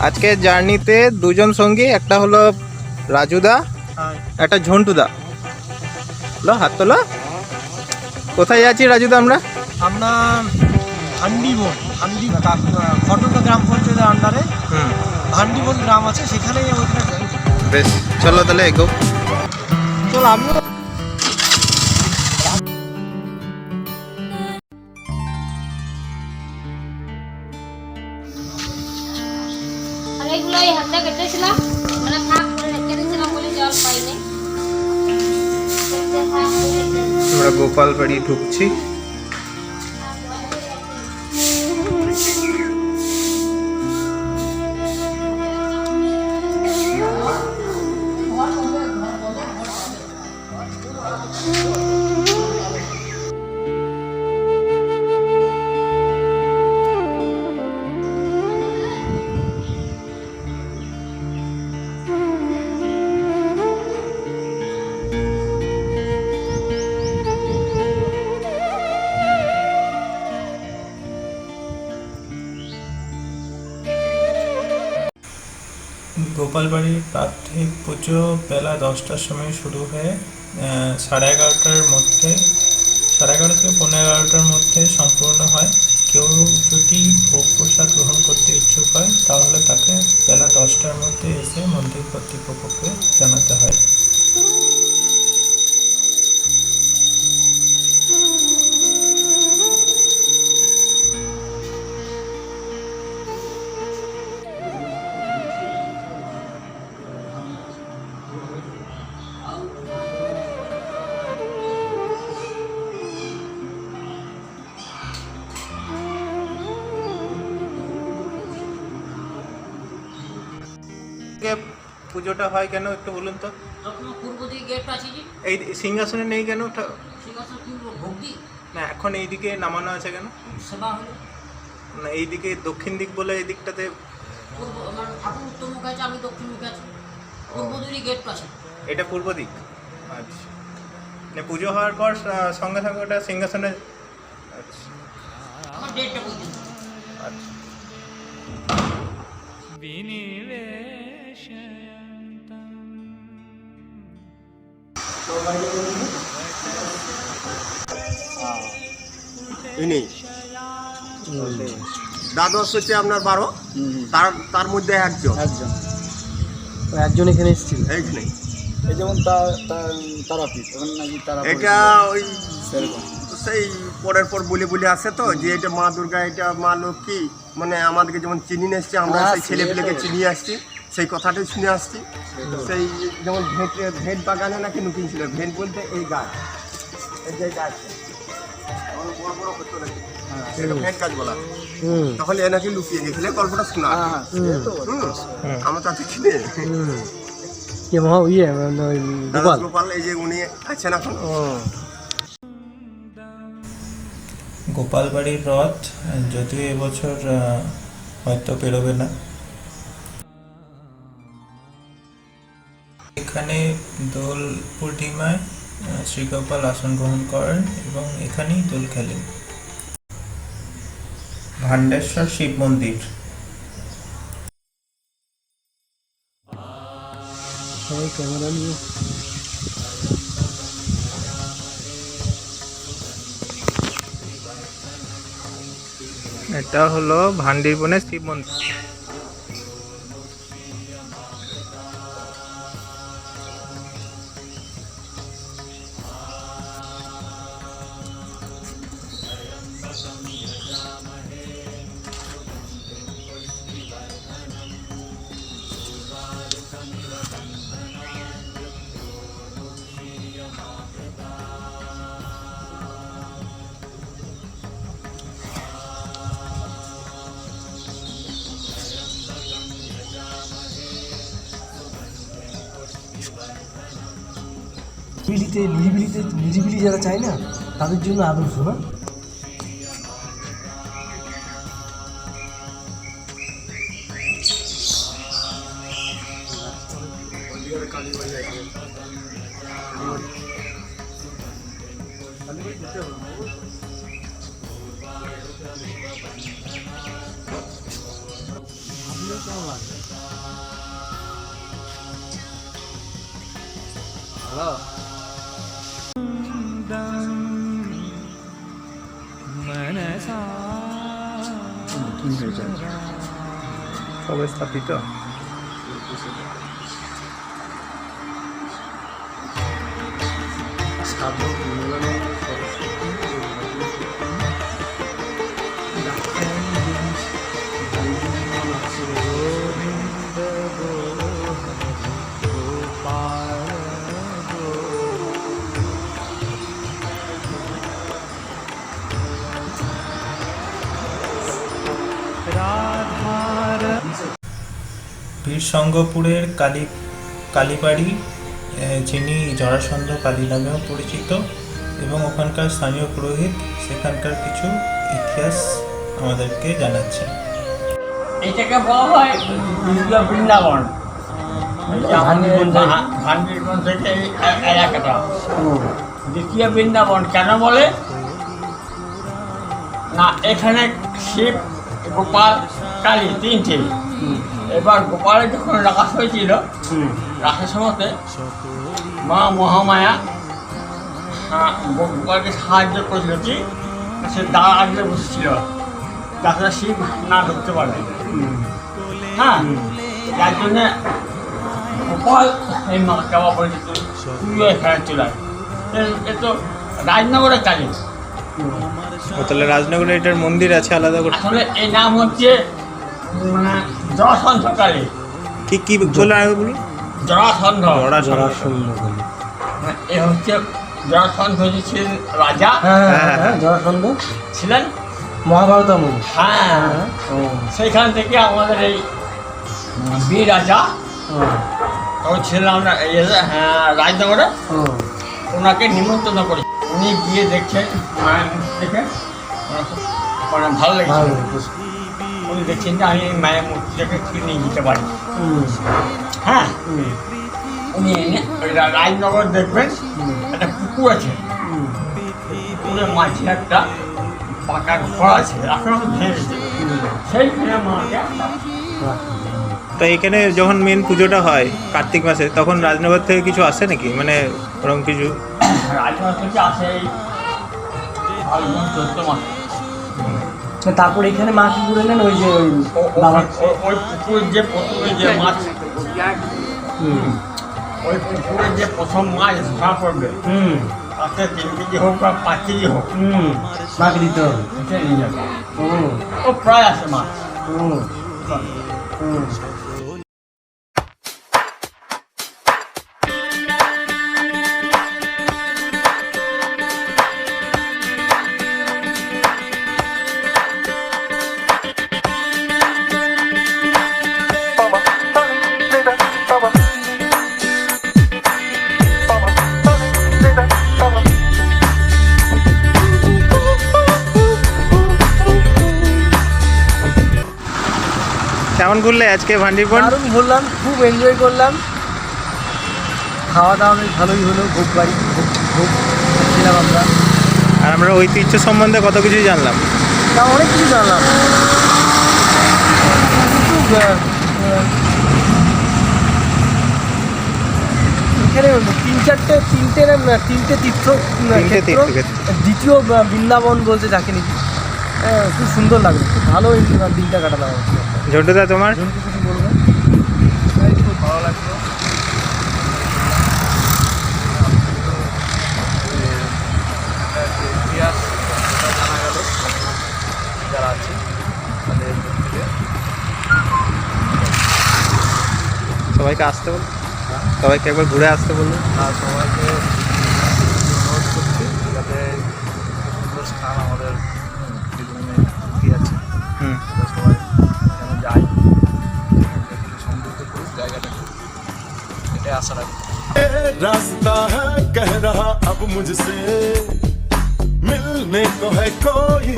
আজকে জার্নিতে দুজন সঙ্গী, একটা হলো রাজুদা, একটা ঝন্টুদা। হলো হাত তোলো। কোথায় যাচ্ছি রাজুদা আমরা? আমরা ভান্ডিবন, ঘটকা গ্রাম পঞ্চায়েতের আন্ডারে ভান্ডিবন গ্রাম আছে, সেখানে ওইখানে। বেশ, চলো তাহলে এগো। চলো আমিও। অনেকগুলো এই হাতে কেটেছিলাম, মানে ফাঁক করে রেখে দিয়েছিলাম বলে জল পাইনি। আমরা গোপালবাড়ি ঢুকছি। গোপালবাড়ির প্রাথমিক পুজো বেলা 10টার সময় শুরু হয়ে 11:30টার মধ্যে, 11:30 থেকে 11:15টার মধ্যে সম্পূর্ণ হয়। কেউ যদি ভোগ প্রসাদ গ্রহণ করতে ইচ্ছুক হয় তাহলে তাকে বেলা 10টার মধ্যে এসে মন্দির কর্তৃপক্ষকে জানাতে হয়। পুজোটা হয় কেন একটু বলুন তো? পূর্ব দিকে গেট আছে, এই সিংহাসনে নেই কেন? সিংহাসন পূর্ব ভক্তি না, এখন এইদিকে নামানো আছে কেন? সেবা হলো না, এইদিকে দক্ষিণ দিক বলে এই দিকটাতে পূর্ব, আমার ঠাকুর উত্তর মুখে আছে, আমি দক্ষিণ মুখে আছি। পূর্ব দিকে গেট আছে। এটা পূর্ব দিক। আচ্ছা, মানে পুজো হওয়ার পর সঙ্গে সঙ্গে ওটা সিংহাসনে। আচ্ছা আমার ডেটটা পর্যন্ত। আচ্ছা। দ্বাদশ হচ্ছে আপনার 12, তার মধ্যে একজন এখানে এসেছিল এইখানে। এই যেমন তারাপীঠ, ওখানে নাকি তারাপীঠ এটা ওই সেই পরের পর বলে আসে তো যে এটা মা দুর্গা, এটা মা লক্ষ্মী, মানে আমাদেরকে যেমন চিনি এসছে, আমরা সেই ছেলেপেলেকে চিনিয়ে আসছি, সেই কথাটাই শুনে আসছি। সেই যেমন ভেট বাগানে নাকি নতুন ছিল, ভেট বলতে এই গাছ, এই যে গাছ বড় বড় হতো নাকি, সেটা ভেট গাছ বলা। তাহলে এ নাকি লুকিয়ে গেছিলে, গল্পটা শোনা। আমরা তো আছি চিনে গোপাল, এই যে উনি আছেন এখন। গোপালবাড়ির রথ যদিও এবছর হয়তো বেরোবে না। এখানে দোল পূর্ণিমায় শ্রীগোপাল আসন গ্রহণ করেন এবং এখানেই দোল খেলেন। ভান্ডেশ্বর শিব মন্দির। ক্যামেরা নিয়ে এটা হলো ভান্ডিরবনের শিব মন্দির। নিরিবিলি যারা চায় না তাদের জন্য আদর্শ না। কেমন লাগে? কি হয়েছে? সবে স্থাপিত। বীরসঙ্গপুরের কালীবাড়ি, যিনি জরাসন্ধ কালী নামেও পরিচিত, এবং ওখানকার স্থানীয় পুরোহিত সেখানকার কিছু ইতিহাস আমাদেরকে জানাচ্ছেন। এটাকে বলা হয় দ্বিতীয় বৃন্দাবন। ভান্ডিরগঞ্জ থেকে এই এলাকাটা দ্বিতীয় বৃন্দাবন কেন বলে না, এখানে শিব, গোপাল, কালী তিনটে। এবার গোপালের যখন রাস হয়েছিল, রাসের সময়তে মা মহামায়া গোপালকে সাহায্য করেছিল কি, সে দাঁড় আগলে বসেছিল যাতে শিব না ঢুকতে পারে। হ্যাঁ, যার জন্যে গোপাল এই মাকে আবার বলেছে তুইও এখানে চলে আয়। এ তো রাজনগরের কালী। তাহলে রাজনগরে এটার মন্দির আছে আলাদা করে? আসলে এই নাম হচ্ছে মানে জরাসন্ধ কালী। কি বলে আগে বলুন? জরাসন্ধ। এ হচ্ছে জরাসন্ধ ছিলেন রাজা। জরাসন্ধ ছিলেন মহাভারত আমলে। হ্যাঁ, সেইখান থেকে আমাদের এই বীর রাজা তখন ছিলাম আমরা রাজনগরে, ওনাকে নিমন্ত্রণ করি। উনি গিয়ে দেখছেন, মায়ের মুখ দেখে মানে ভালো লেগেছে। উনি দেখছেন যে আমি মায়ের মূর্তিটাকে ঠিক নিয়ে যেতে পারি। হ্যাঁ, উনি এনে রাজনগর দেখবেন একটা পুকুর আছে, পুকুরের মাঝে একটা পাকা ঘর আছে, এখন ভেঙে গেছে। সেইখানে মাকে তো এখানে যখন মেন পুজোটা হয় কার্তিক মাসে, তখন রাজনগর থেকে কিছু আসে নাকি, মানে ওরকম কিছু? রাজনগর থেকে আসে এই ফাল্গুন চৈত্র মাসে। তারপর এখানে মা কি করে নেন? ওই যে ওই পুকুরের যে প্রথমে যে মাছ, ওই পুকুরের যে প্রথম মাছ ধরা পড়বে, তাতে 3 কেজি হোক বা 5 কেজি হোক, মাকে দিতে হবে। এটা নিয়ে যাবে। ও প্রায় আসে মাছ। কেমন ঘুরলে আজকে ভান্ডিরবন? দারুণ ঘুরলাম, খুব এনজয় করলাম। খাওয়া দাওয়া বেশ ভালোই হলো, ভোগ বাড়ি ভোগ খেলাম আমরা। আর আমরা ঐতিহ্য সম্বন্ধে কত কিছুই জানলাম। তা অনেক কিছু জানলাম। এখানে তিনটে তীর্থ দ্বিতীয় বৃন্দাবন বলতে যাকে নাকি, খুব সুন্দর লাগলো, খুব ভালো দিনটা কাটালাম। ঝন্টুদা তোমার? ঝন্টু কিছু বলবে? খুব ভালো লাগলো। ইতিহাস জানা গেল, যারা আছে তাদের থেকে। সবাইকে আসতে বল, সবাইকে একবার ঘুরে আসতে বললো। আর সবাইকে অনুরোধ করছি যাতে সুন্দর স্থান আমাদের বীরভূমে কি আছে, সবাই যেন যাই, সমৃদ্ধ করুক জায়গাটাকে, এটাই আশা রাখি। रास्ता है कह रहा अब मुझसे मिलने को है कोई